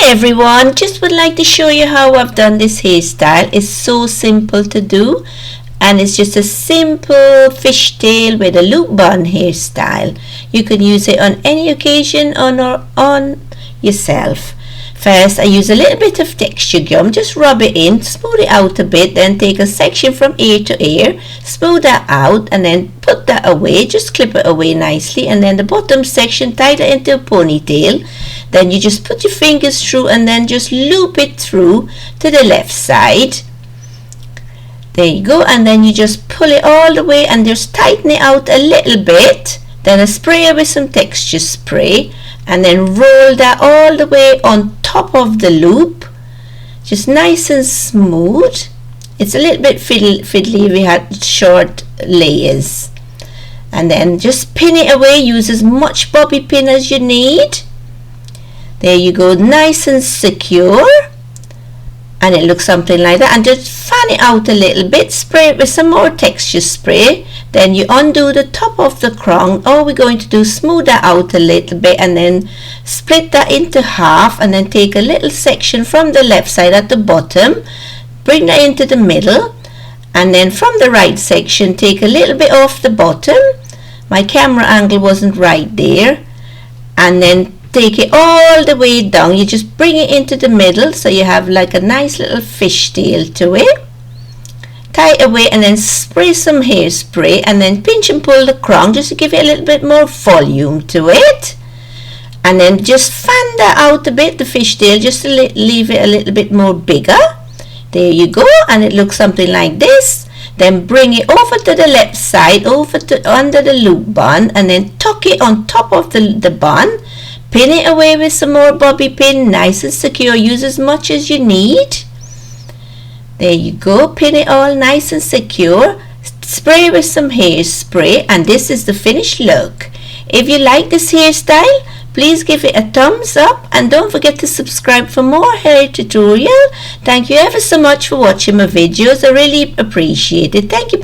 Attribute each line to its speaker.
Speaker 1: everyone, just would like to show you how I've done this hairstyle. It's so simple to do, and it's just a simple fishtail with a loop bun hairstyle. You can use it on any occasion or on yourself. First, I use a little bit of texture gum, just rub it in, smooth it out a bit, then take a section from ear to ear, smooth that out, and then put that away, just clip it away nicely, and then the bottom section, tie it into a ponytail. Then you just put your fingers through and then just loop it through to the left side. There you go, and then you just pull it all the way and just tighten it out a little bit. Then I spray it with some texture spray and then roll that all the way on top of the loop, just nice and smooth. It's a little bit fiddly if we had short layers. And then just pin it away, use as much bobby pin as you need. There you go, nice and secure, and it looks something like that. And just fan it out a little bit, spray it with some more texture spray. Then you undo the top of the crown. All we're going to do is smooth that out a little bit and then split that into half, and then take a little section from the left side at the bottom, bring that into the middle, and then from the right section take a little bit off the bottom. My camera angle wasn't right there, and then take it all the way down. You just bring it into the middle so you have like a nice little fishtail to it. Tie it away and then spray some hairspray and then pinch and pull the crown just to give it a little bit more volume to it. And then just fan that out a bit, the fishtail, just to leave it a little bit more bigger. There you go, and it looks something like this. Then bring it over to the left side, over to under the loop bun, and then tuck it on top of the bun. Pin it away with some more bobby pin, nice and secure. Use as much as you need. There you go, pin it all nice and secure. Spray with some hairspray, and this is the finished look. If you like this hairstyle, please give it a thumbs up, and don't forget to subscribe for more hair tutorial. Thank you ever so much for watching my videos. I really appreciate it. Thank you. Bye.